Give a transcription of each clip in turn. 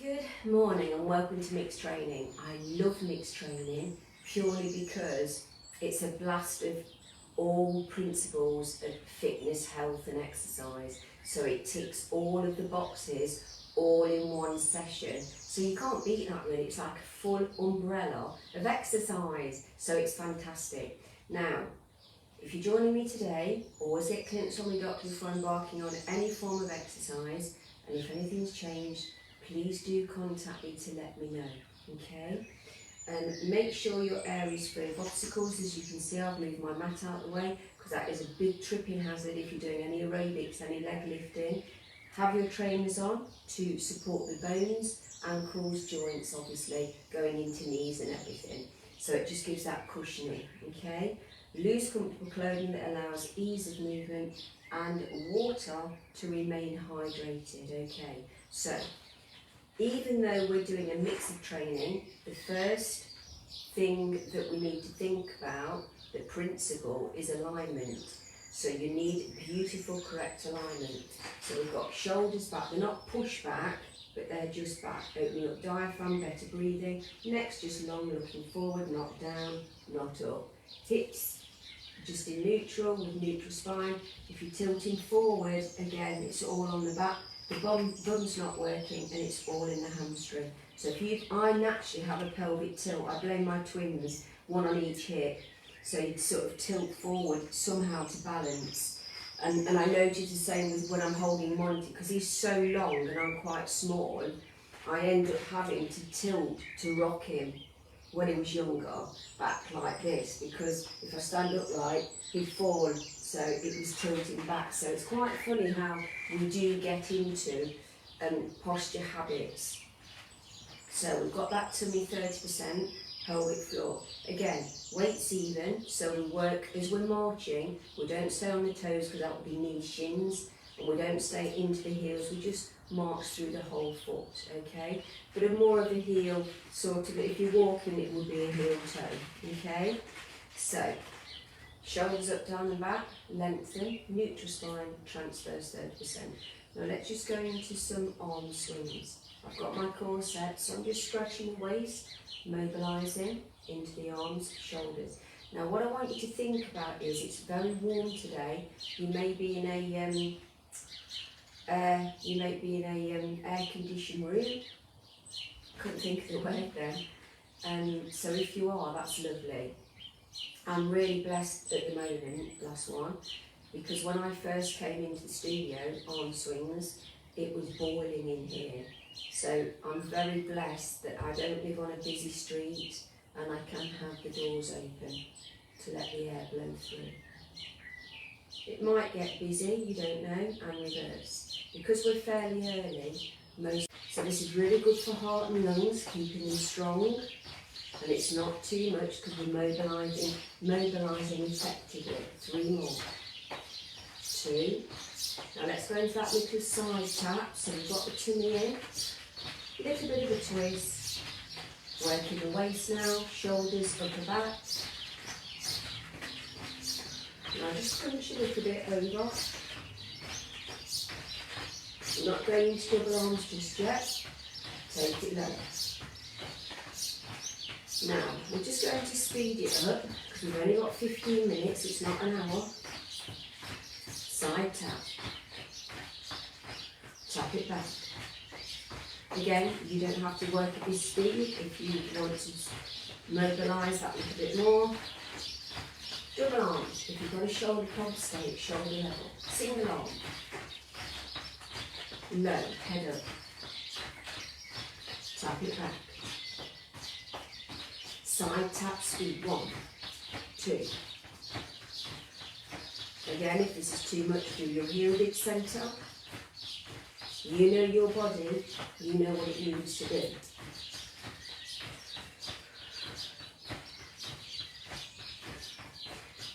Good morning and welcome to mixed training. I love mixed training purely because it's a blast of all principles of fitness, health and exercise. So it ticks all of the boxes all in one session. So you can't beat that really. It's like a full umbrella of exercise. So it's fantastic. Now, if you're joining me today, always get clearance from your doctor before embarking on any form of exercise. And if anything's changed, please do contact me to let me know, okay? And make sure your area is free of obstacles. As you can see, I've moved my mat out of the way because that is a big tripping hazard if you're doing any aerobics, any leg lifting. Have your trainers on to support the bones, ankles, joints, obviously, going into knees and everything. So it just gives that cushioning, okay? Loose, comfortable clothing that allows ease of movement and water to remain hydrated, okay? So, even though we're doing a mix of training, the first thing that we need to think about, the principle, is alignment. So you need beautiful, correct alignment. So we've got shoulders back, they're not push back, but they're just back. Opening up diaphragm, better breathing. Next, just long, looking forward, not down, not up. Hips just in neutral, with neutral spine. If you're tilting forward, again, it's all on the back. The bum's not working and it's all in the hamstring. So I naturally have a pelvic tilt. I blame my twins, one on each hip. So you'd sort of tilt forward somehow to balance. And I notice the same with when I'm holding Monty, because he's so long and I'm quite small, I end up having to tilt to rock him when he was younger, back like this, because if I stand upright, he'd fall. So it was tilting back. So it's quite funny how we do get into posture habits. So we've got that tummy 30%, pelvic floor. Again, weights even, so we work as we're marching. We don't stay on the toes because that would be knee, shins, and we don't stay into the heels. We just march through the whole foot, okay? But a more of a heel sort of, if you're walking, it would be a heel toe, okay? So, shoulders up, down and back, lengthen, neutral spine, transverse 30%. Now let's just go into some arm swings. I've got my core set, so I'm just stretching the waist, mobilising into the arms, shoulders. Now what I want you to think about is, it's very warm today. You may be in a air-conditioned room. Couldn't think of the word then. So if you are, that's lovely. I'm really blessed at the moment, last one, because when I first came into the studio, arm swings, it was boiling in here. So I'm very blessed that I don't live on a busy street and I can have the doors open to let the air blow through. It might get busy, you don't know, and reverse. Because we're fairly early, so this is really good for heart and lungs, keeping them strong. And it's not too much because we're mobilising effectively. 3 more. 2. Now let's go into that little side tap. So we've got the tummy in. A little bit of a twist. Working the waist now, shoulders up and back. Now just crunch a little bit over. We're not going into double arms just yet. Take it low. Now, we're just going to speed it up, because we've only got 15 minutes, it's not an hour. Side tap. Tap it back. Again, you don't have to work at this speed if you want to mobilise that a little bit more. Double arms. If you've got a shoulder pod, stay at shoulder level. Single arm. Low, head up. Tap it back. Side tap speed, 1, 2. Again, if this is too much, do your yielded centre. You know your body, you know what it needs to do.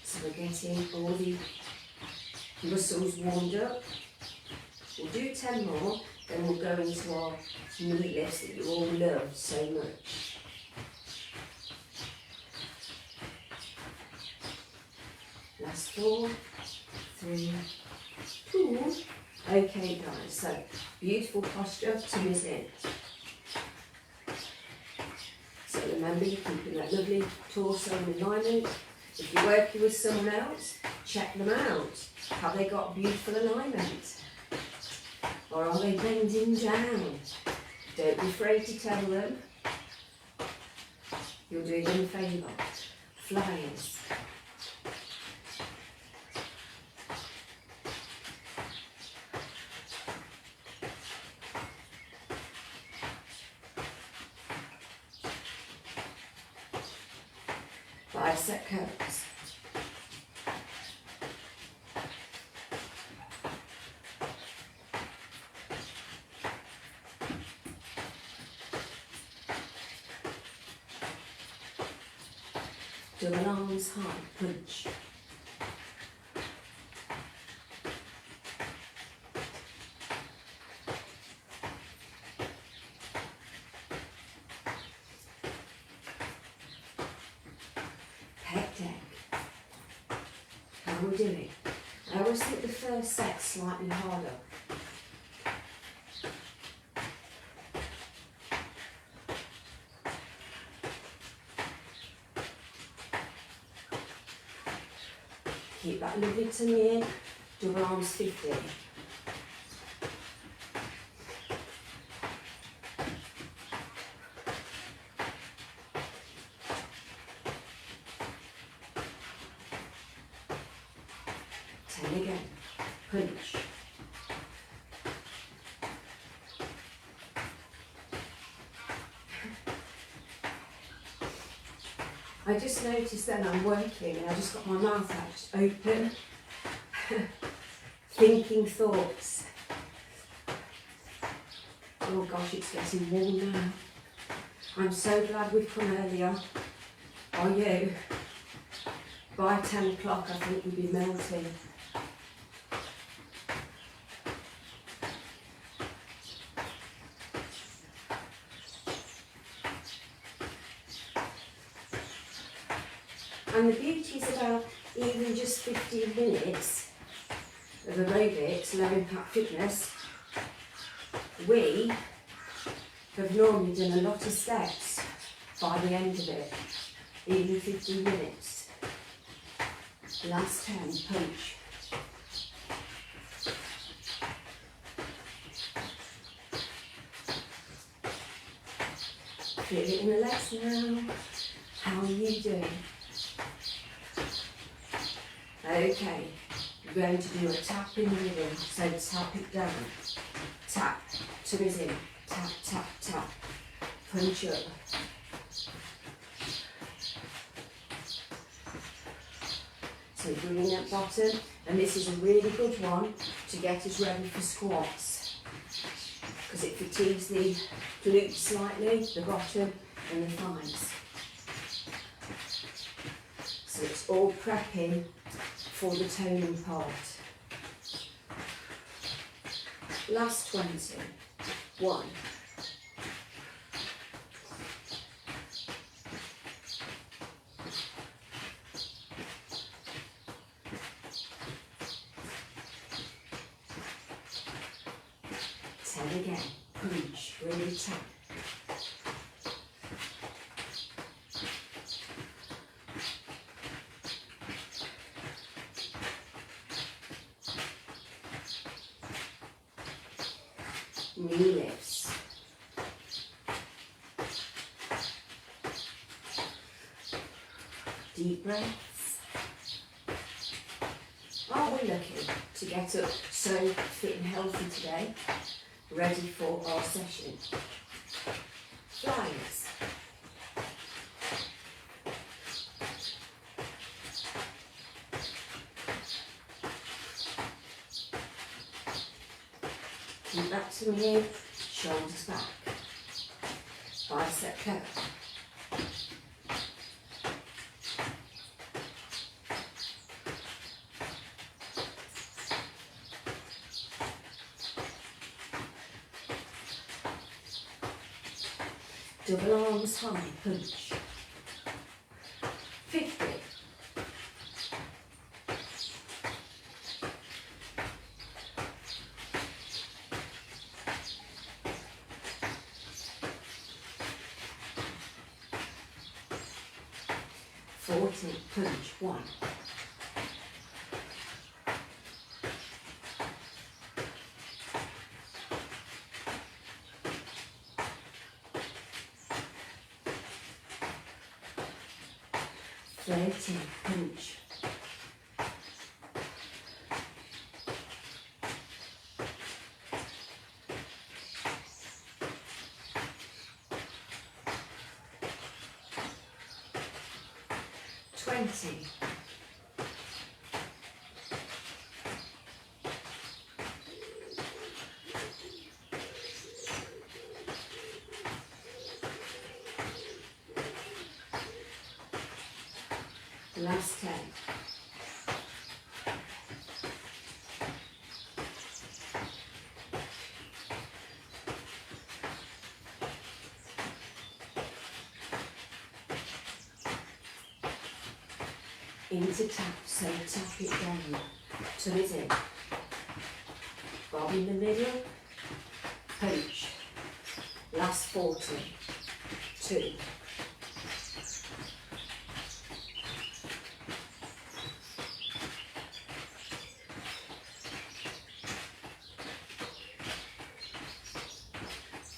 So we're getting all the muscles warmed up. We'll do 10 more, then we'll go into our knee lifts that you all love so much. Last 4, 3, 2. Okay guys, so beautiful posture, tummy's in. remember you're keeping that lovely torso in alignment. If you're working with someone else, check them out. Have they got beautiful alignment? Or are they bending down? Don't be afraid to tell them. You're doing them a favour. Flyers. Bicep curls. Double arms high, punch. Pec deck. How are we doing? I always think the first set's slightly harder. Keep that lovely tummy in, double arms 50. Again, punch. I just noticed then I'm working and I just got my mouth out just open, thinking thoughts. Oh gosh, it's getting warm now. I'm so glad we've come earlier. Are you? By 10 o'clock I think we'll be melting. And the beauty is about even just 15 minutes of aerobics, low impact fitness, we have normally done a lot of steps by the end of it, even 15 minutes. Last 10, punch. Feel it in the legs now. How are you doing? Okay, we're going to do a tap in the rhythm, so tap it down, tap, toes in, tap, tap, tap, punch up. So bringing that bottom, and this is a really good one to get us ready for squats, because it fatigues the glutes slightly, the bottom and the thighs. So it's all prepping for the toning part. Last 20. 1. Again, punch, really tap. Knee lifts. Deep breaths. Are we lucky to get up so fit and healthy today? Ready for our session. Flyers. Keep that to me, shoulders back. Bicep curl. Double arms high, punch. 50. 40, punch, 1. Punch. 20. Last 10. Into tap, so tap it down, turn it in, bob in the middle, punch, last 40, 2,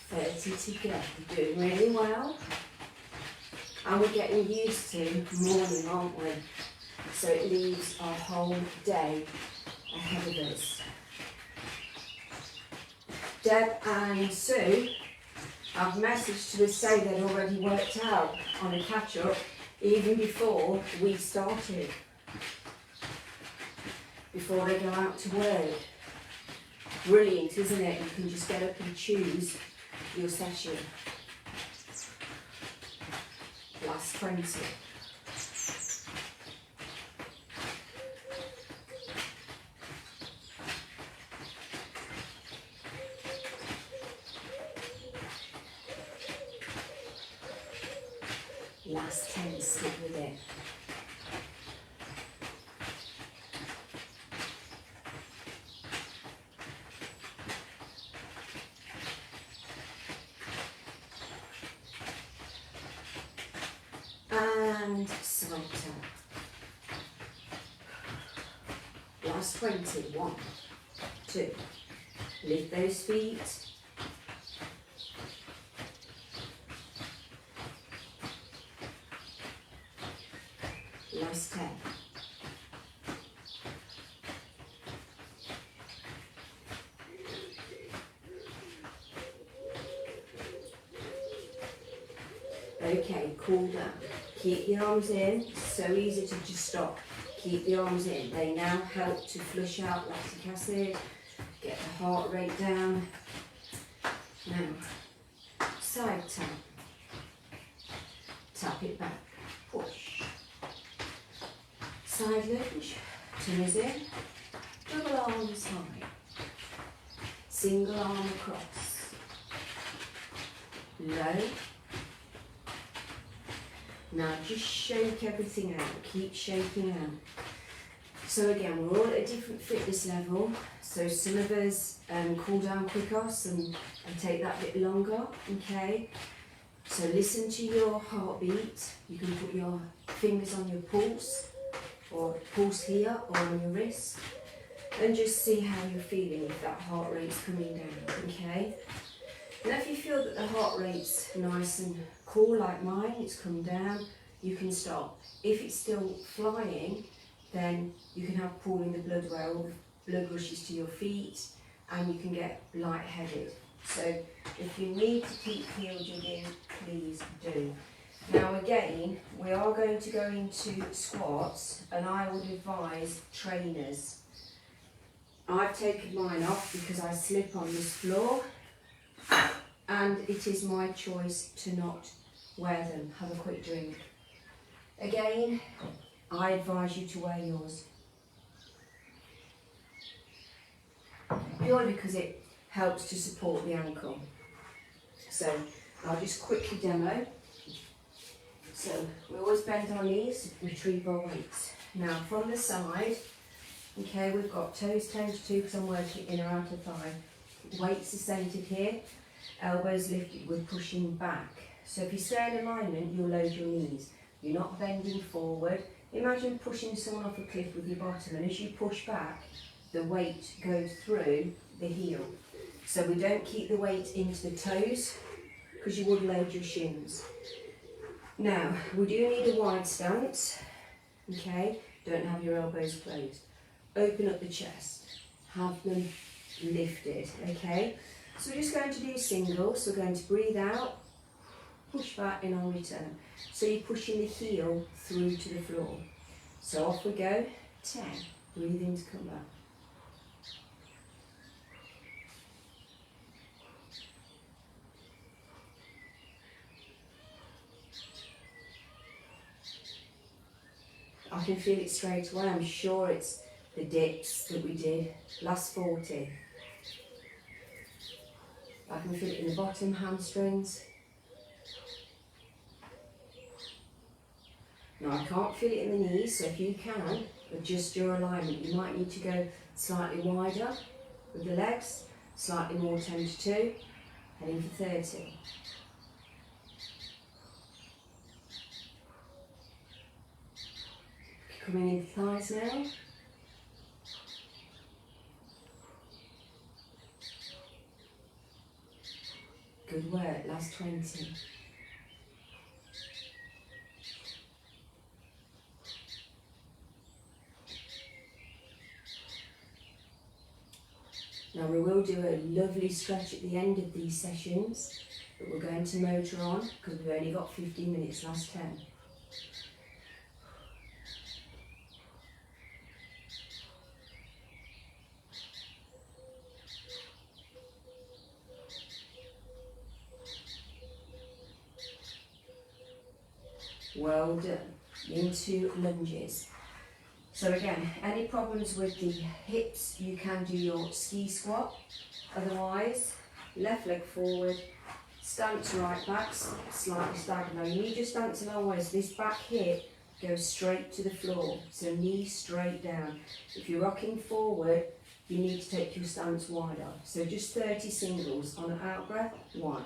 30 to go. We're doing really well, and we're getting used to morning, aren't we? So it leaves our whole day ahead of us. Deb and Sue have messaged to us say they'd already worked out on a catch-up even before we started, before they go out to work. Brilliant, isn't it? You can just get up and choose your session. Last 20. Last 10, stick with it. And side tap. Last 20, 1, 2. Lift those feet. Last 10. Okay, cool down. Keep the arms in. So easy to just stop. Keep the arms in. They now help to flush out lactic acid, get the heart rate down. Now, side tap. Tap it back. Push. Side lunge. Toes in. Double arms high. Single arm across. Low. Now just shake everything out, keep shaking out. So again, we're all at a different fitness level, so some of us cool down quicker and take that bit longer, okay? So listen to your heartbeat. You can put your fingers on your pulse, or pulse here, or on your wrist, and just see how you're feeling if that heart rate's coming down, okay? And if you feel that the heart rate's nice and cool like mine, it's come down, you can stop. If it's still flying, then you can have pooling the blood where all the blood rushes to your feet and you can get lightheaded. So if you need to keep heel jigging, please do. Now again, we are going to go into squats, and I would advise trainers. I've taken mine off because I slip on this floor, and it is my choice to not wear them. Have a quick drink. Again, I advise you to wear yours. Purely because it helps to support the ankle. So I'll just quickly demo. So we always bend our knees, retrieve our weights. Now from the side, okay, we've got toes turned to because I'm working in or out of thigh. Weights are centered here. Elbows lifted, we're pushing back. So if you stay in alignment, you'll load your knees. You're not bending forward. Imagine pushing someone off a cliff with your bottom, and as you push back, the weight goes through the heel. So we don't keep the weight into the toes, because you would load your shins. Now, we do need a wide stance, okay? Don't have your elbows closed. Open up the chest, have them lifted, okay? So we're just going to do singles, so we're going to breathe out, push back in on return. So you're pushing the heel through to the floor. So off we go, 10, breathe in to come back. I can feel it straight away. I'm sure it's the dips that we did. Last 40. I can feel it in the bottom hamstrings. Now I can't feel it in the knees, so if you can, adjust your alignment. You might need to go slightly wider with the legs, slightly more 10 to 2, heading for 30. Coming in thighs now. Good work, last 20. Now we will do a lovely stretch at the end of these sessions, but we're going to motor on because we've only got 15 minutes, last 10. Well done. Into lunges. So again, any problems with the hips, you can do your ski squat. Otherwise, left leg forward, stance right back, slightly staggered. Now you need your stance a long way, so this back hip goes straight to the floor. So knee straight down. If you're rocking forward, you need to take your stance wider. So just 30 singles on an out breath, 1.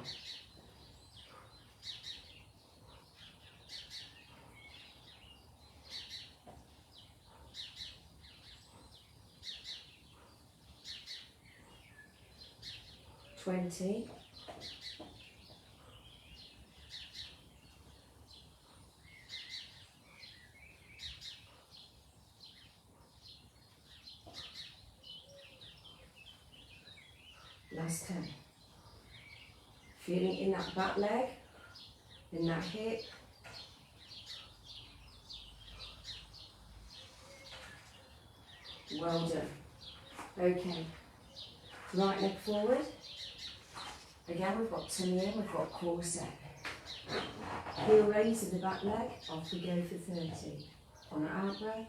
20. Last 10. Feeling in that back leg, in that hip. Well done. Okay. Right leg forward. Again, we've got tummy in, we've got core set. Heel raise of the back leg, off we go for 30. On an out breath.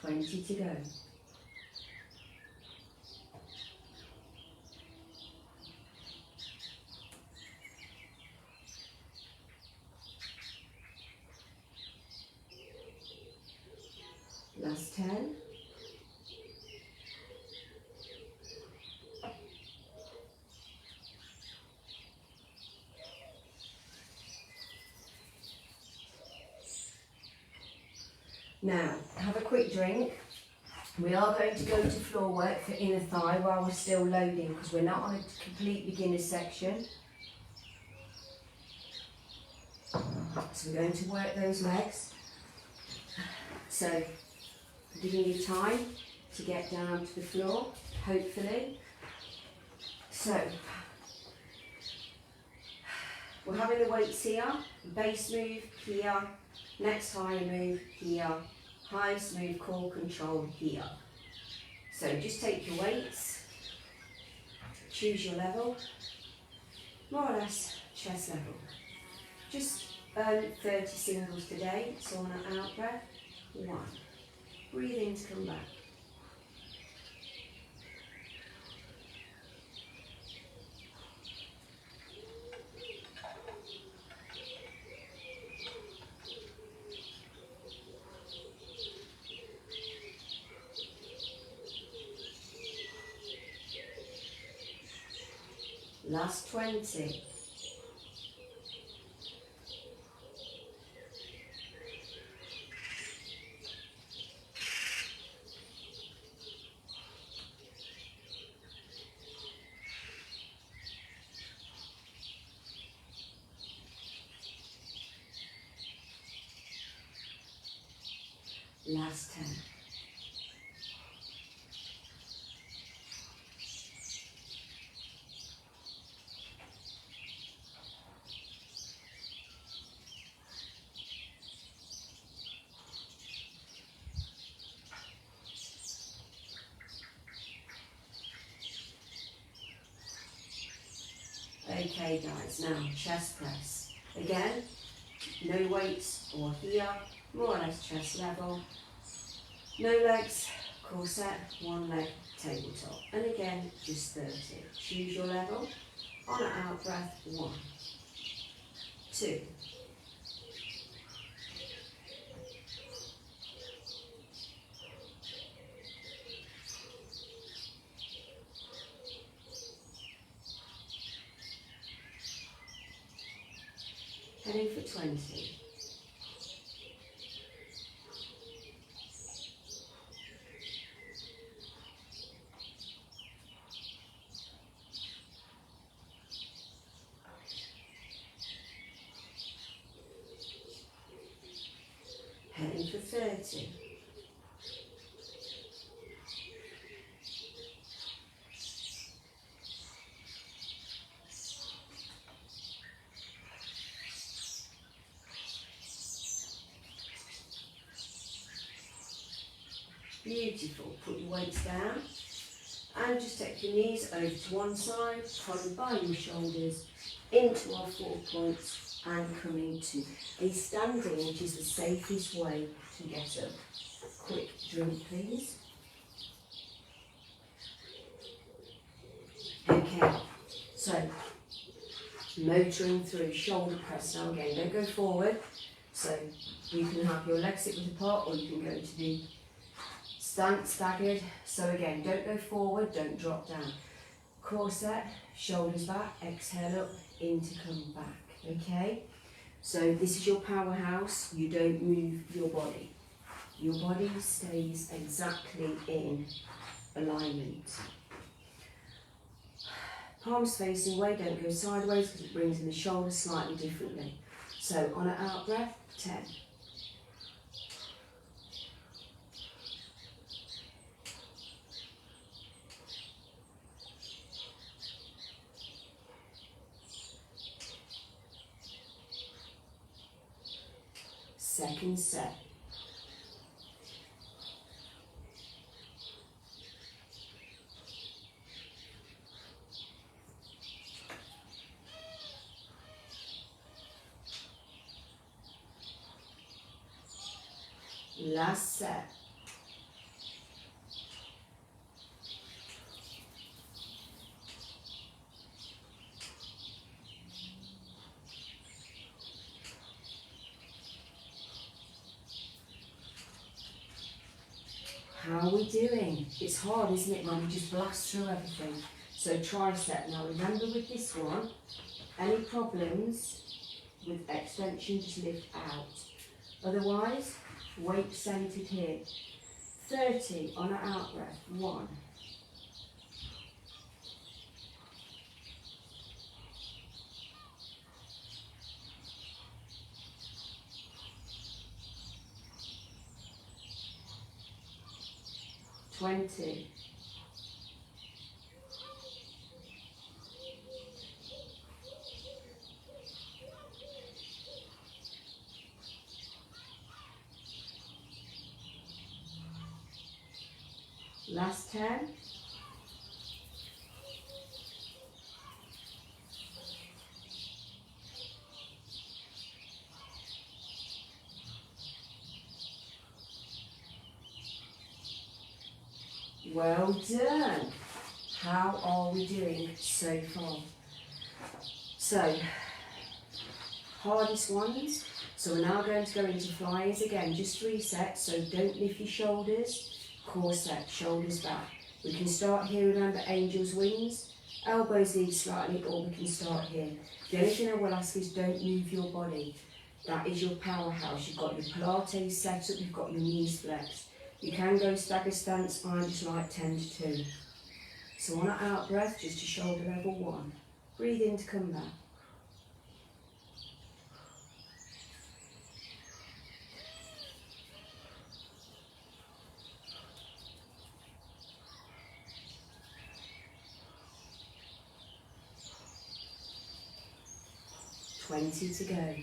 $20 to go. Last 10. Now, have a quick drink. We are going to go to floor work for inner thigh while we're still loading because we're not on a complete beginner section. So we're going to work those legs. So, giving you time to get down to the floor, hopefully. So, we're having the weights here, base move here, next high move here, highest move core control here. So just take your weights, choose your level, more or less chest level. Just 30 singles today, so on an out breath, 1. Breathe in to come back. Last 20. Last 10. Okay guys, now chest press. Again, no weights or here, more or less chest level. No legs, core set, one leg, tabletop. And again, just 30. Choose your level. On an out breath, 1, 2. Heading for 20. Heading for 30. Beautiful. Put your weights down and just take your knees over to one side, followed by your shoulders into our 4 points and coming to a standing, which is the safest way to get up. Quick drink, please. Okay, so motoring through shoulder press. Now again, don't go forward. So you can have your legs sit width apart, or you can go to the staggered. So again, don't go forward, don't drop down. Core set, shoulders back, exhale up, in to come back. Okay? So this is your powerhouse. You don't move your body. Your body stays exactly in alignment. Palms facing away, don't go sideways because it brings in the shoulders slightly differently. So on an out breath, 10. Second set. Last set. How are we doing? It's hard, isn't it, when we just blast through everything? So tricep. Now remember with this one, any problems with extension, just lift out. Otherwise, weight centered here. 30 on an out breath. 1. 20. Last 10. Well done. How are we doing so far? So, hardest ones. So we're now going to go into flyers again, just 3 sets, so don't lift your shoulders. Core set, shoulders back. We can start here, remember, angel's wings. Elbows lead slightly, or we can start here. The only thing I will ask is don't move your body. That is your powerhouse. You've got your Pilates set up, you've got your knees flexed. You can go stagger stance, I just like 10 to 2. So on an out breath, just to shoulder level 1. Breathe in to come back. Twenty to go.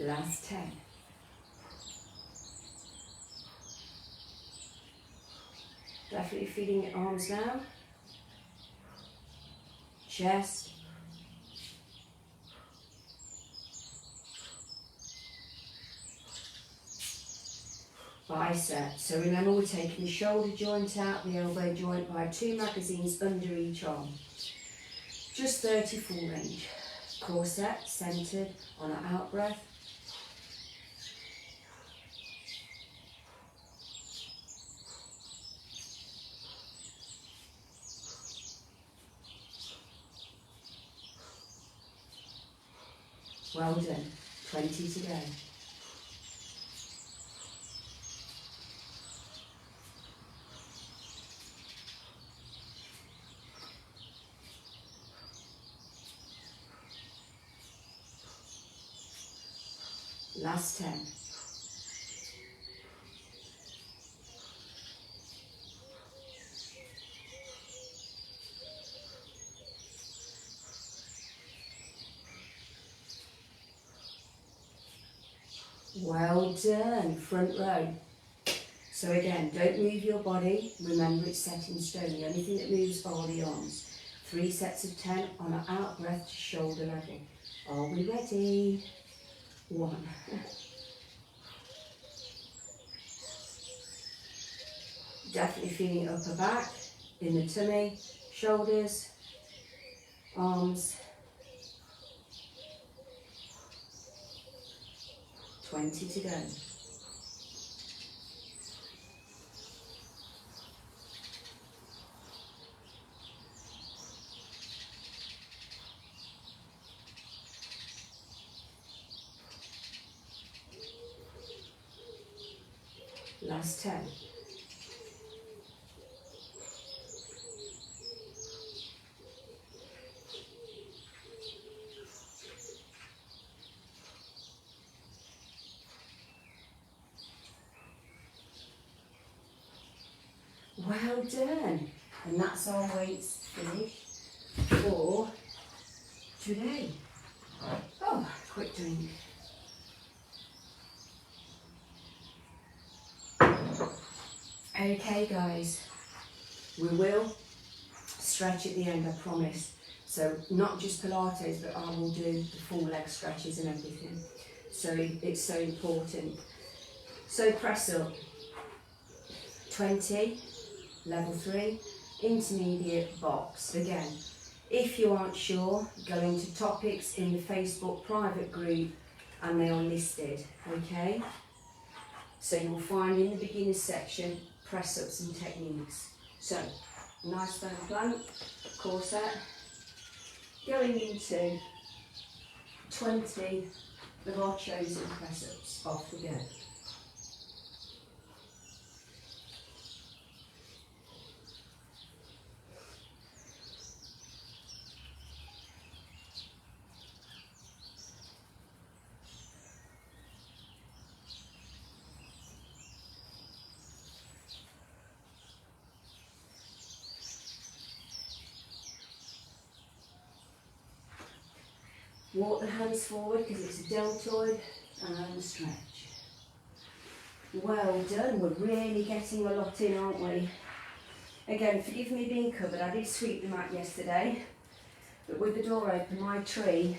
Last 10. Definitely feeling your arms now. Chest. Bicep. So remember, we're taking the shoulder joint out, the elbow joint by 2 magazines under each arm. Just 30 full range. Core set, centered on an out breath. Well done. 20 to go. Last 10. Well done, front row. So again, don't move your body. Remember, it's set in stone. The only thing that moves are the arms. 3 sets of 10 on an out breath to shoulder level. Are we ready? 1. Definitely feeling upper back, in the tummy, shoulders, arms. 20 to go. Last 10. Well done. And that's our weights finished for today. Oh, quick drink. Okay guys, we will stretch at the end, I promise. So not just Pilates, but I will do the full leg stretches and everything. So it's so important. So press up, 20, level 3, intermediate box. Again, if you aren't sure, go into topics in the Facebook private group and they are listed, okay? So you'll find in the beginners section press ups and techniques. So, nice stone plank, core set, going into 20 of our chosen press ups. Off we go. Walk the hands forward because it's a deltoid and stretch. Well done, we're really getting a lot in, aren't we? Again, forgive me being covered, I did sweep the mat yesterday, but with the door open, my tree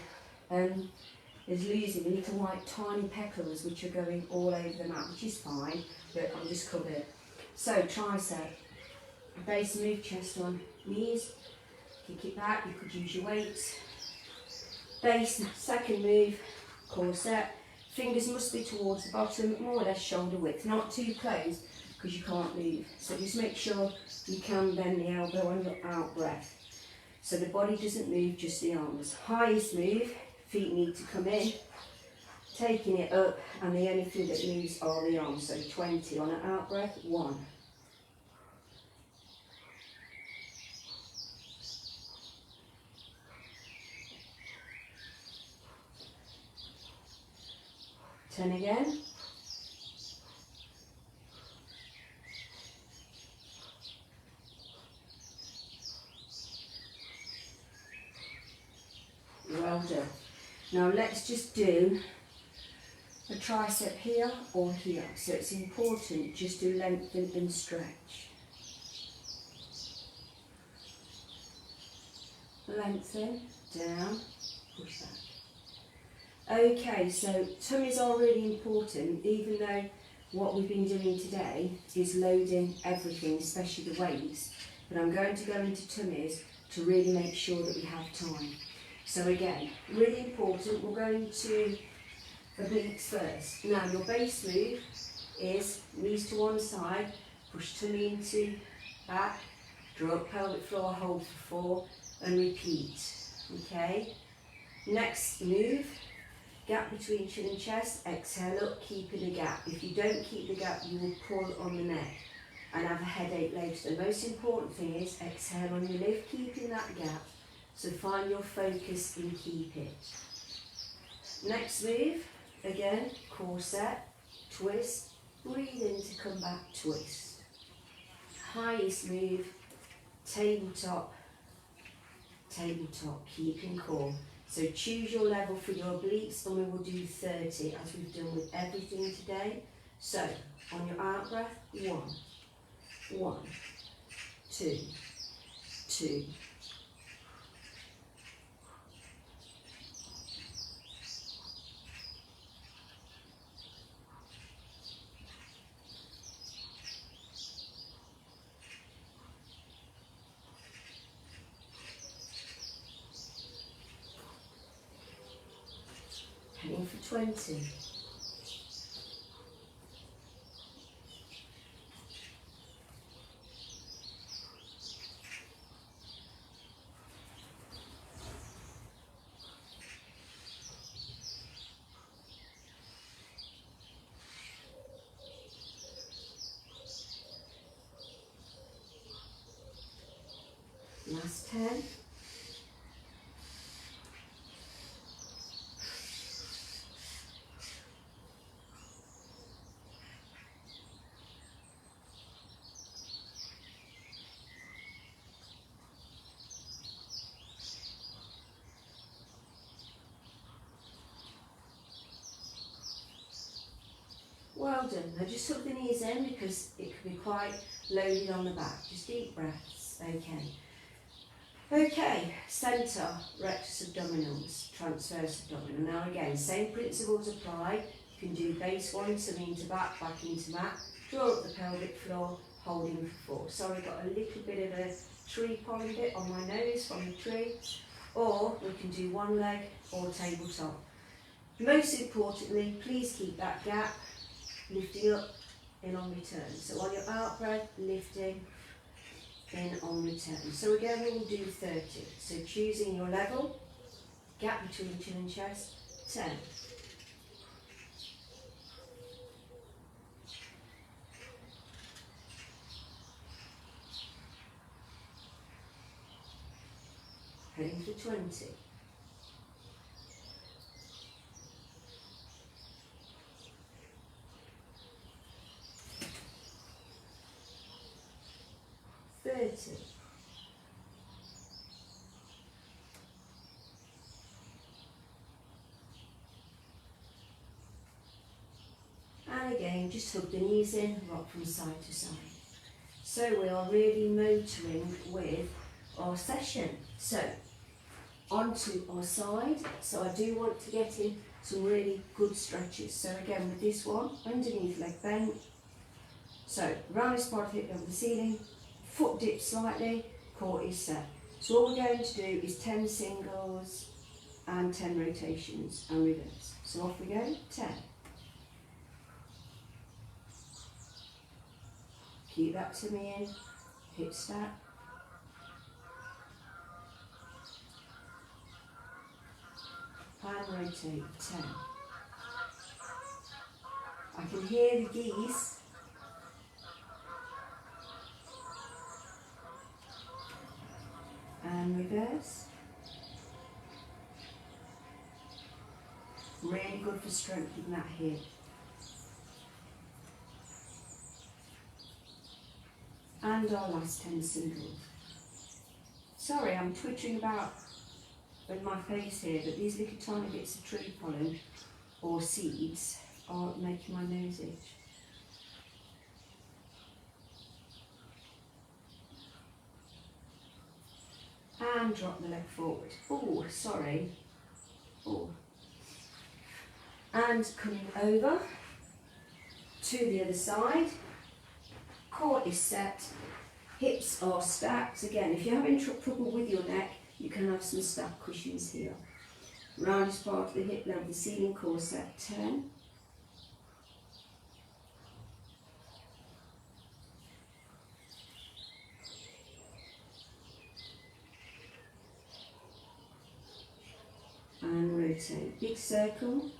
is losing little white tiny petals which are going all over the mat, which is fine, but I'm just covered. So tricep, Base move, chest on knees, kick it back, you could use your weights. Base, second move, core set. Fingers must be towards the bottom, more or less shoulder width, not too close because you can't move. So just make sure you can bend the elbow on your out breath. So the body doesn't move, just the arms. Highest move, feet need to come in, taking it up, and the only thing that moves are the arms. So 20 on an out breath, 1. Ten again. Well done. Now let's just do a tricep here or here. So it's important just to lengthen and stretch. Lengthen, down, push back. Okay, so tummies are really important, even though what we've been doing today is loading everything, especially the weights. But I'm going to go into tummies to really make sure that we have time. So again, really important, we're going to obliques first. Now your base move is knees to one side, push tummy into back, draw up pelvic floor, hold for 4 and repeat. Okay, next move, gap between chin and chest, exhale up, keeping the gap. If you don't keep the gap, you will pull on the neck and have a headache later. The most important thing is exhale on your lift, keeping that gap. So find your focus and keep it. Next move, again, core set, twist, breathe in to come back, twist. Highest move, tabletop, tabletop, keeping core. So choose your level for your obliques and we will do 30 as we've done with everything today. So on your out breath, 1, 1, 2, 2. Heading for 20. Last 10. Well done. Now just tuck the knees in because it can be quite loaded on the back. Just deep breaths. Okay. Okay, centre, rectus abdominals, transverse abdominal. Now again, same principles apply. You can do base 1, tummy into back into mat. Draw up the pelvic floor, holding for 4. Sorry, got a little bit of a tree pollen bit on my nose from the tree. Or we can do one leg or tabletop. Most importantly, please keep that gap, lifting up, in on return. So on your out breath, lifting, in on return. So again, we will do 30. So choosing your level, gap between chin and chest, 10. Heading for 20. 30. And again, just hug the knees in, rock from side to side. So we are really motoring with our session. So onto our side. So I do want to get in some really good stretches. So again, with this one, underneath leg bent. So roundest part of hip over the ceiling, foot dip slightly, core is set. So all we're going to do is 10 singles and 10 rotations and reverse. So off we go, 10. Keep that tummy in, hip stack. And rotate, 10. I can hear the geese. And reverse. Really good for strengthening that hip. And our last 10 singles. Sorry, I'm twittering about in my face here, but these little tiny bits of tree pollen or seeds are making my nose itch. And drop the leg forward. Oh, sorry. Oh. And coming over to the other side. Core is set. Hips are stacked. Again, if you're having trouble with your neck, you can have some stacked cushions here. Round is part of the hip level, the ceiling core set, 10. And rotate. Big circle.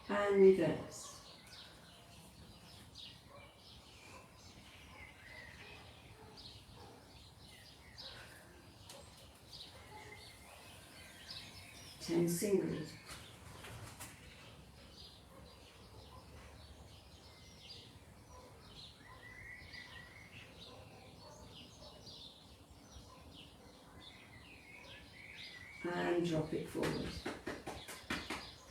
And reverse. Ten singles. And drop it forward.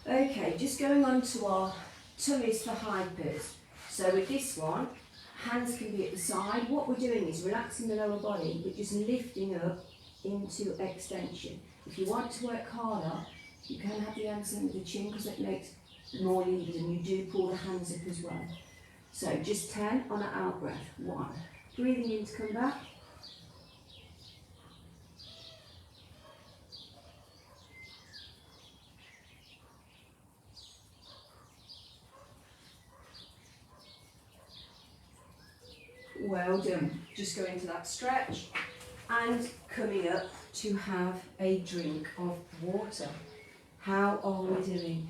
Okay, just going on to our tummies for hypers. So with this one, hands can be at the side. What we're doing is relaxing the lower body, but just lifting up into extension. If you want to work harder, you can have the hands under the chin because it makes more leaders, and you do pull the hands up as well. So just 10 on an out breath. 1. Breathing in to come back. Well done. Just go into that stretch and coming up to have a drink of water. How are we doing?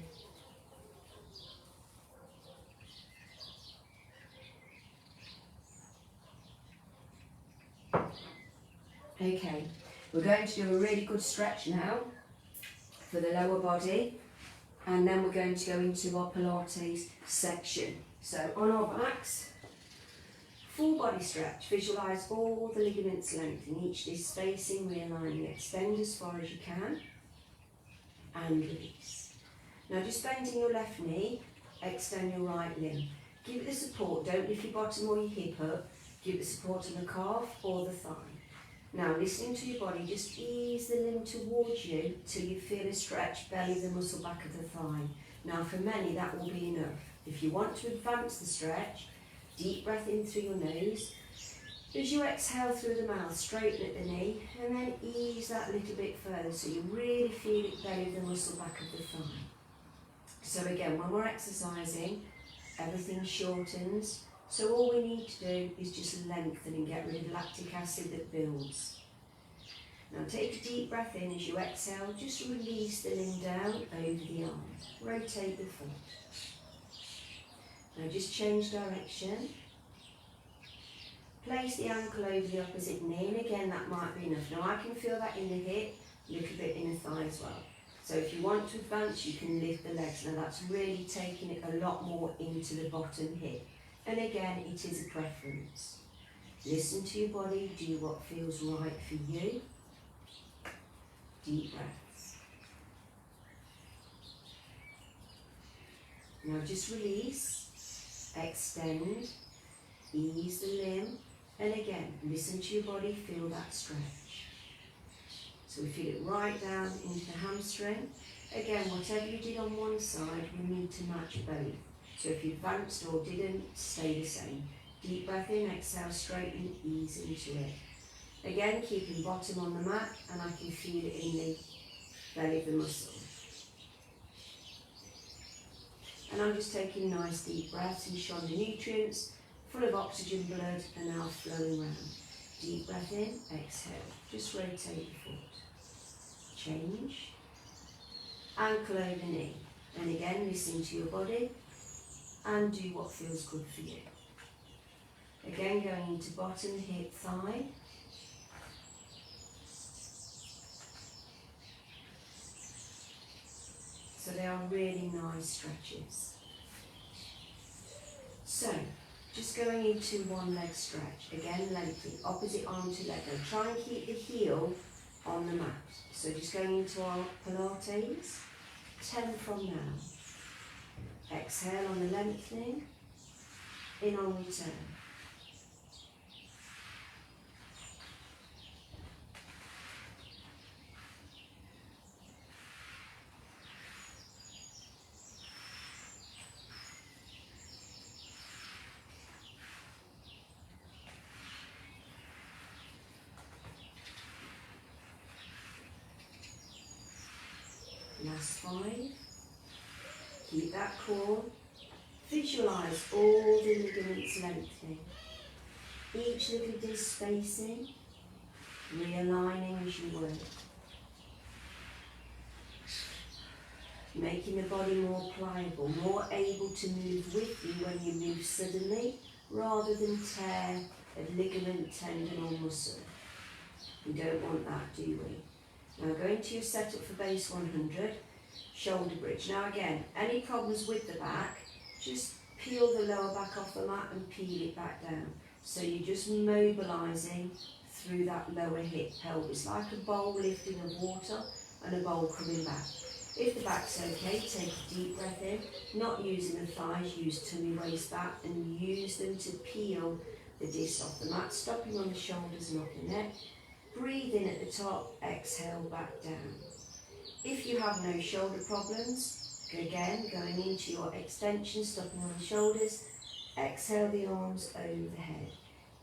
Okay, we're going to do a really good stretch now for the lower body, and then we're going to go into our Pilates section. So on our backs, full body stretch. Visualise all the ligaments lengthening, each disc spacing, realigning, extend as far as you can, and release. Now just bending your left knee, extend your right limb. Give it the support, don't lift your bottom or your hip up, give it the support on the calf or the thigh. Now listening to your body, just ease the limb towards you till you feel a stretch, belly the muscle back of the thigh. Now for many that will be enough. If you want to advance the stretch, deep breath in through your nose. As you exhale through the mouth, straighten at the knee, and then ease that little bit further so you really feel it belly the muscle back of the thigh. So again, when we're exercising, everything shortens. So all we need to do is just lengthen and get rid of lactic acid that builds. Now take a deep breath in as you exhale, just release the limb down over the arm. Rotate the foot. Now just change direction. Place the ankle over the opposite knee, and again that might be enough. Now I can feel that in the hip, a little bit in the thigh as well. So if you want to advance, you can lift the legs. Now that's really taking it a lot more into the bottom hip. And again, it is a preference. Listen to your body, do what feels right for you. Deep breaths. Now just release, extend, ease the limb, and again, listen to your body, feel that stretch. So we feel it right down into the hamstring. Again, whatever you did on one side, we need to match both. So if you advanced or didn't, stay the same. Deep breath in, exhale, straighten, ease into it. Again, keeping bottom on the mat, and I can feel it in the belly of the muscle. And I'm just taking nice deep breaths, ensuring the nutrients, full of oxygen blood, are now flowing around. Deep breath in, exhale. Just rotate the foot. Change. Ankle over knee. And again, listen to your body and do what feels good for you. Again, going into bottom, hip, thigh. So they are really nice stretches. So, just going into one leg stretch. Again, lengthy, opposite arm to leg. And try and keep the heel on the mat. So just going into our Pilates. 10 from now. Exhale on the lengthening. In on return. Last 5. Keep that core. Visualise all the ligaments lengthening. Each little disc spacing, realigning as you work. Making the body more pliable, more able to move with you when you move suddenly, rather than tear a ligament, tendon or muscle. We don't want that, do we? Now go into your setup for base 100, shoulder bridge. Now again, any problems with the back, just peel the lower back off the mat and peel it back down. So you're just mobilising through that lower hip pelvis, like a bowl lifting of water and a bowl coming back. If the back's okay, take a deep breath in, not using the thighs, use tummy waist back and use them to peel the disc off the mat, stopping on the shoulders, not the neck. Breathe in at the top, exhale back down. If you have no shoulder problems, again, going into your extension, stopping on the shoulders, exhale the arms over the head.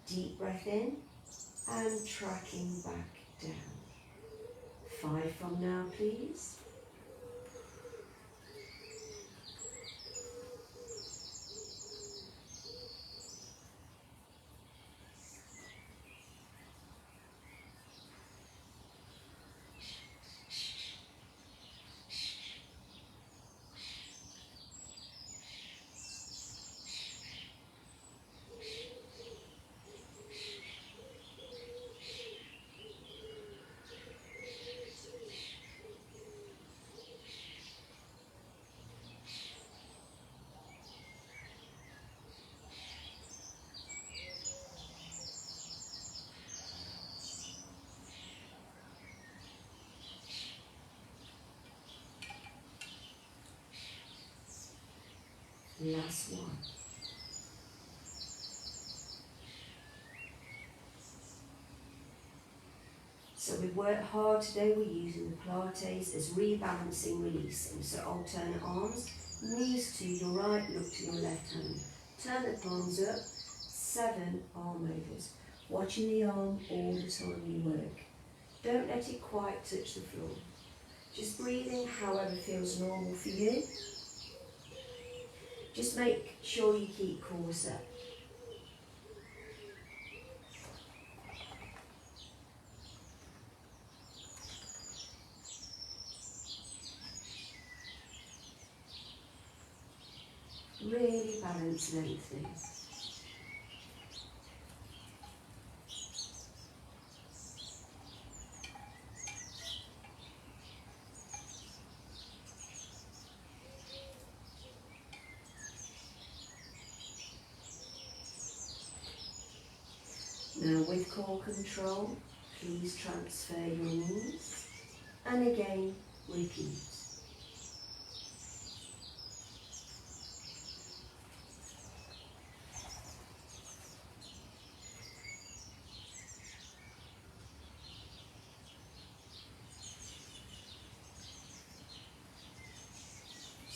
Deep breath in and tracking back down. 5 from now, please. Last one. So we worked hard today, we're using the Pilates as rebalancing, releasing. So alternate arms, knees to your right, look to your left hand. Turn the palms up, 7 arm overs. Watching the arm all the time you work. Don't let it quite touch the floor. Just breathing however feels normal for you. Just make sure you keep core set. Really balance lengthening. Now with core control, please transfer your knees and again repeat.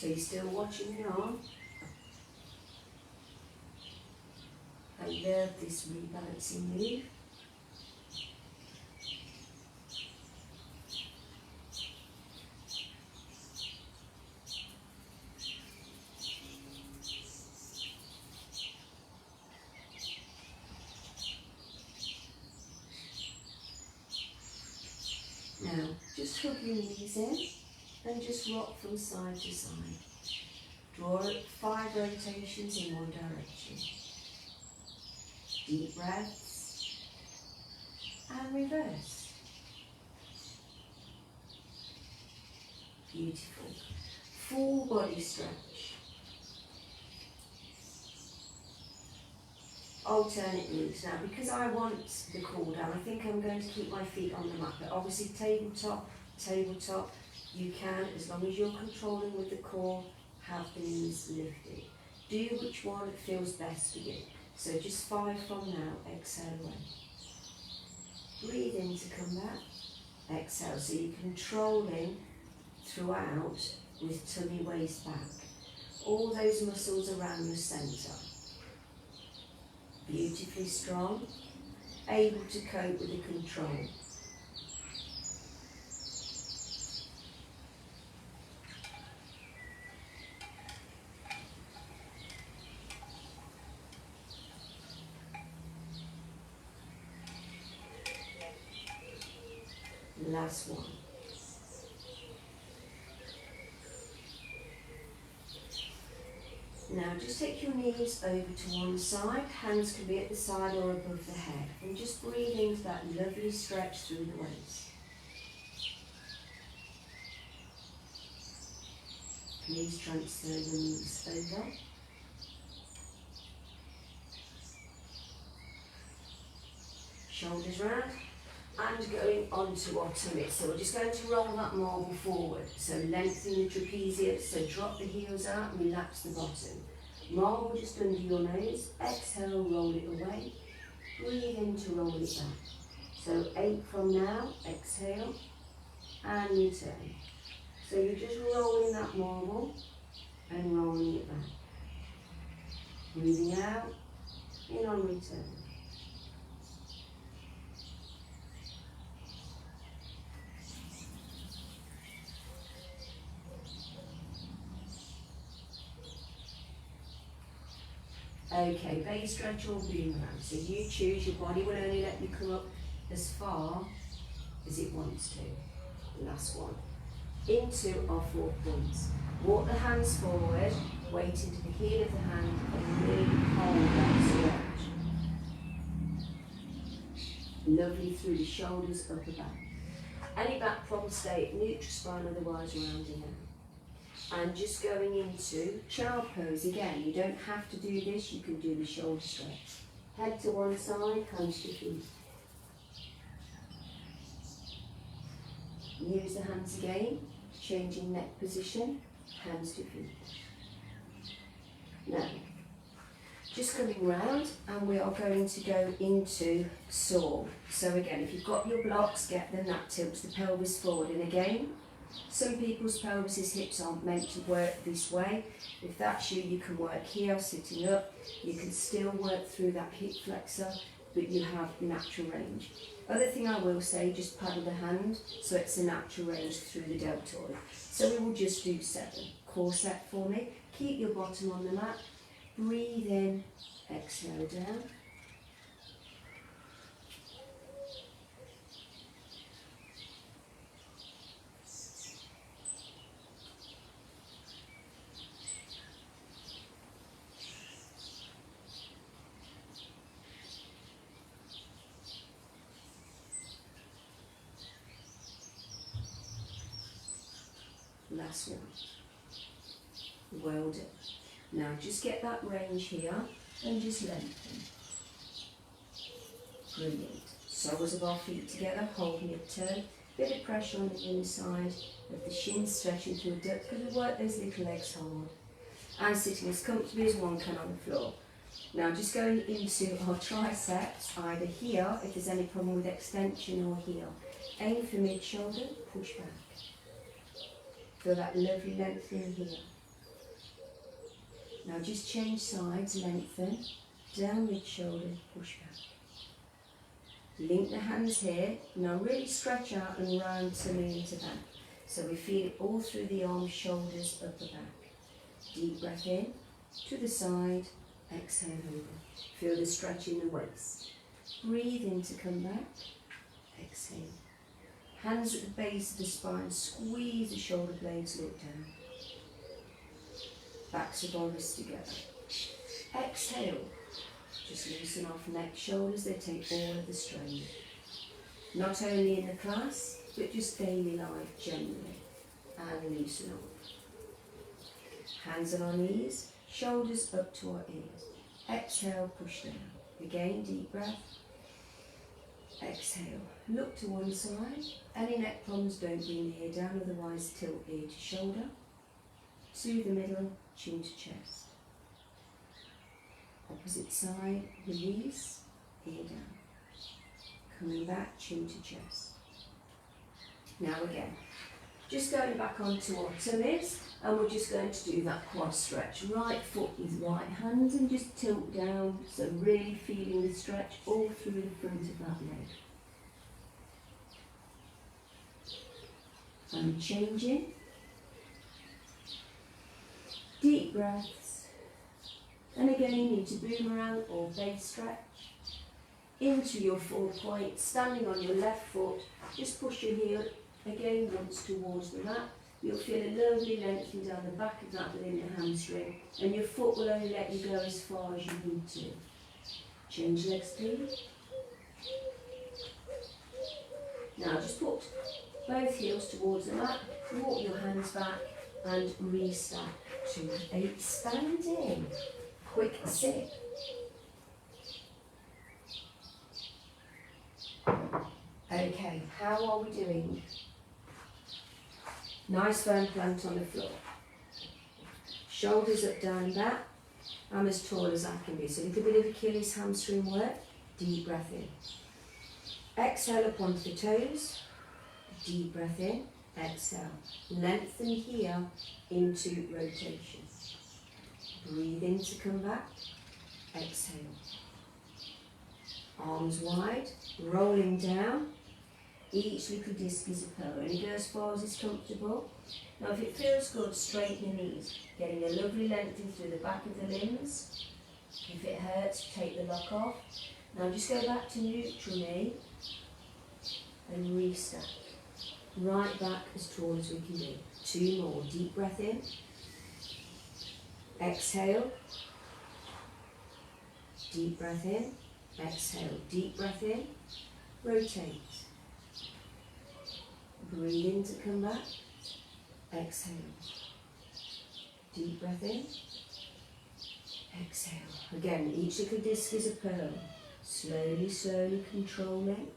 So you're still watching the arm. I love this rebalancing move. Now, just hug your knees in and just rock from side to side. Draw 5 rotations in one direction. Deep breaths and reverse. Beautiful. Full body stretch. Alternate moves. Now, because I want the cool down, I think I'm going to keep my feet on the mat, but obviously tabletop, you can, as long as you're controlling with the core, have the knees lifted. Do which one feels best for you. So just 5 from now, exhale away. Breathe in to come back, exhale. So you're controlling throughout with tummy waist back. All those muscles around your centre. Beautifully strong, able to cope with the control. Last one. Now just take your knees over to one side, hands can be at the side or above the head, and just breathe into that lovely stretch through the waist. Please transfer the knees over. Shoulders round. And going onto our tummy. So we're just going to roll that marble forward. So lengthen the trapezius, so drop the heels out, relax the bottom. Marble just under your nose, exhale, roll it away. Breathe in to roll it back. So 8 from now, exhale, and return. So you're just rolling that marble and rolling it back. Breathing out, in on return. Okay, belly stretch or boomerang. So you choose, your body will only let you come up as far as it wants to. Last one. Into our 4 points. Walk the hands forward, weight into the heel of the hand, and really hold that stretch. Lovely through the shoulders, upper back. Any back problems stay at neutral spine, otherwise rounding out. And just going into child pose. Again, you don't have to do this, you can do the shoulder stretch. Head to one side, hands to feet. Use the hands again, changing neck position, hands to feet. Now, just coming round, and we are going to go into saw. So again, if you've got your blocks, get them, that tilts the pelvis forward. And again, some people's pelvises, hips aren't meant to work this way. If that's you, you can work here, sitting up. You can still work through that hip flexor, but you have natural range. Other thing I will say, just paddle the hand, so it's a natural range through the deltoid. So we will just do 7. Core set for me. Keep your bottom on the mat. Breathe in, exhale down. Last one. Well done. Now just get that range here and just lengthen. Brilliant. Soles of our feet together, holding it turn. Bit of pressure on the inside of the shins, stretching through the ducts, because we work those little legs hard. And sitting as comfortably as one can on the floor. Now just going into our triceps, either here, if there's any problem with extension, or here. Aim for mid-shoulder, push back. Feel that lovely lengthening here. Now just change sides, lengthen, down mid shoulder, push back. Link the hands here, now really stretch out and round to lean to back. So we feel it all through the arms, shoulders, upper back. Deep breath in, to the side, exhale over. Feel the stretch in the waist. Breathe in to come back, exhale. Hands at the base of the spine, squeeze the shoulder blades, look down. Backs of our wrists together. Exhale. Just loosen off neck, shoulders, they take all of the strain. Not only in the class, but just daily life generally. And loosen off. Hands on our knees, shoulders up to our ears. Exhale, push down. Again, deep breath. Exhale. Look to one side. Any neck problems, don't bring the ear down, otherwise tilt ear to shoulder. To the middle, chin to chest. Opposite side, release, ear down. Coming back, chin to chest. Now again, just going back onto our tummies, and we're just going to do that quad stretch. Right foot with right hand and just tilt down, so really feeling the stretch all through the front of that leg. And changing. Deep breaths. And again, into boomerang or base stretch. Into your 4 point, standing on your left foot, just push your heel again once towards the mat. You'll feel a lovely lengthening down the back of that within the hamstring, and your foot will only let you go as far as you need to. Change legs, please. Now just put both heels towards the mat, walk your hands back and restack to a standing. Quick sit. Okay, how are we doing? Nice firm plant on the floor. Shoulders up, down, back. I'm as tall as I can be. So a little bit of Achilles hamstring work. Deep breath in. Exhale up onto the toes. Deep breath in. Exhale. Lengthen here into rotation. Breathe in to come back. Exhale. Arms wide. Rolling down. Each little disc is a pearl. Only go as far as is comfortable. Now if it feels good, straighten the knees. Getting a lovely lengthening through the back of the limbs. If it hurts, take the lock off. Now just go back to neutral knee and restack. Right back as tall as we can do. 2 more. Deep breath in. Exhale. Deep breath in. Exhale. Deep breath in. Rotate. Breathe in to come back. Exhale. Deep breath in. Exhale. Again, each little disc is a pearl. Slowly, slowly controlling.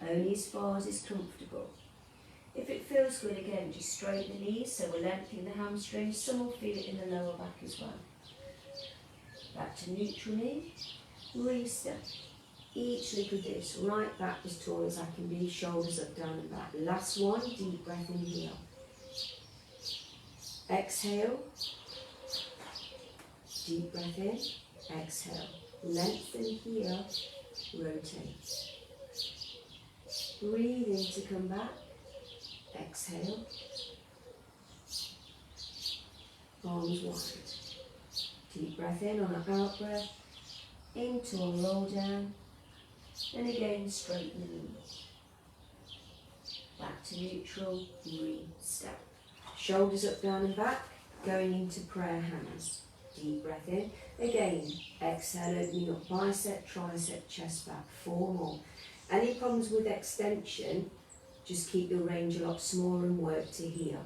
Only as far as is comfortable. If it feels good, again, just straighten the knees, so we're lengthening the hamstrings. Some will feel it in the lower back as well. Back to neutral knee. Reset. Each little disc, right back as tall as I can be, shoulders up, down and back. Last one, deep breath in here. Exhale. Deep breath in. Exhale. Lengthen here. Rotate. Breathe in to come back. Exhale. Arms wide. Deep breath in on an out breath. Into a roll down. And again, straighten the knees. Back to neutral, re-step. Shoulders up, down and back, going into prayer hands. Deep breath in. Again, exhale, opening up bicep, tricep, chest back. 4 more. Any problems with extension, just keep your range a lot smaller and work to here.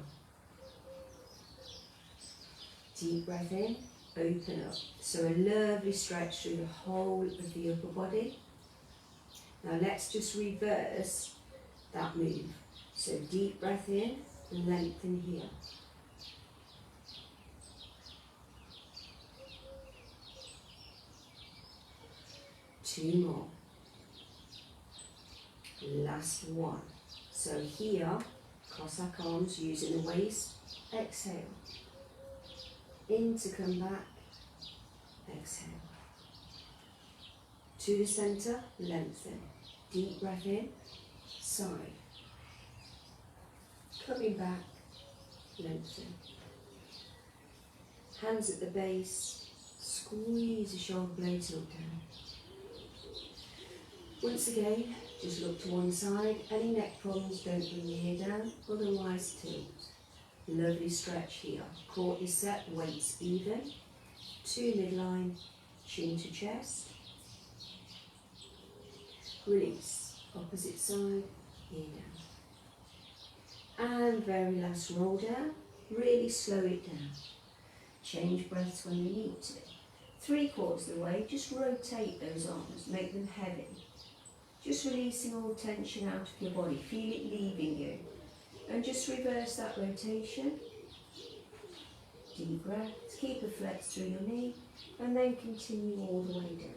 Deep breath in, open up. So a lovely stretch through the whole of the upper body. Now let's just reverse that move. So deep breath in, lengthen here. Two more. Last one. So here, Cossack arms using the waist. Exhale. In to come back. exhale. To the centre, lengthen. Deep breath in, side. Coming back, lengthen. Hands at the base, squeeze the shoulder blades, look down. Once again, just look to one side. Any neck problems, don't bring your ear down, otherwise tilt. Lovely stretch here. Core is set, weights even. To midline, chin to chest. Release, opposite side, ear down. And very last roll down, really slow it down. Change breaths when you need to. 3/4 of the way, just rotate those arms, make them heavy. Just releasing all tension out of your body, feel it leaving you. And just reverse that rotation. Deep breaths, keep a flex through your knee, and then continue all the way down.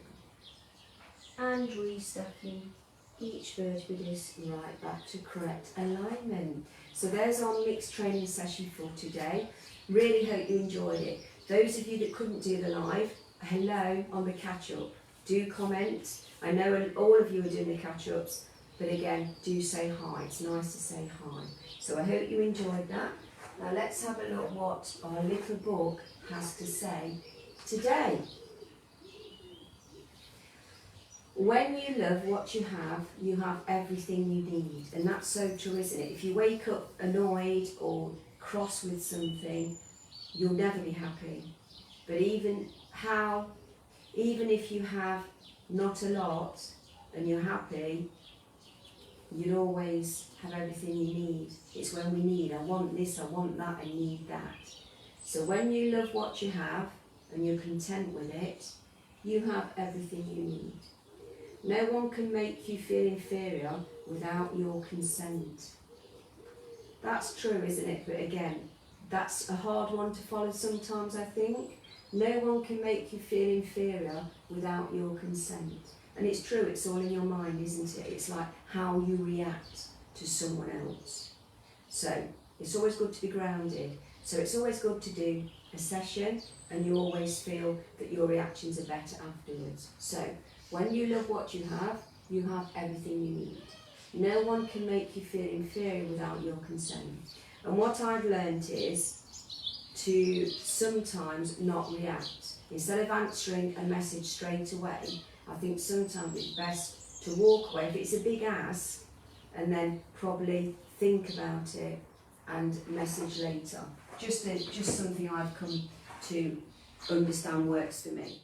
And restacking each vertebra disc right back to correct alignment. So there's our mixed training session for today. Really hope you enjoyed it. Those of you that couldn't do the live, hello on the catch-up. Do comment. I know all of you are doing the catch-ups, but again, do say hi. It's nice to say hi. So I hope you enjoyed that. Now let's have a look what our little book has to say today. When you love what you have everything you need. And that's so true, isn't it? If you wake up annoyed or cross with something, you'll never be happy. But even if you have not a lot and you're happy, you'll always have everything you need. It's when we need, I want this, I want that, I need that. So when you love what you have and you're content with it, you have everything you need. No one can make you feel inferior without your consent. That's true, isn't it? But again, that's a hard one to follow sometimes, I think. No one can make you feel inferior without your consent. And it's true, it's all in your mind, isn't it? It's like how you react to someone else. So it's always good to be grounded. So it's always good to do a session and you always feel that your reactions are better afterwards. So when you love what you have everything you need. No one can make you feel inferior without your consent. And what I've learned is to sometimes not react. Instead of answering a message straight away, I think sometimes it's best to walk away if it's a big ask and then probably think about it and message later. Just something I've come to understand works for me.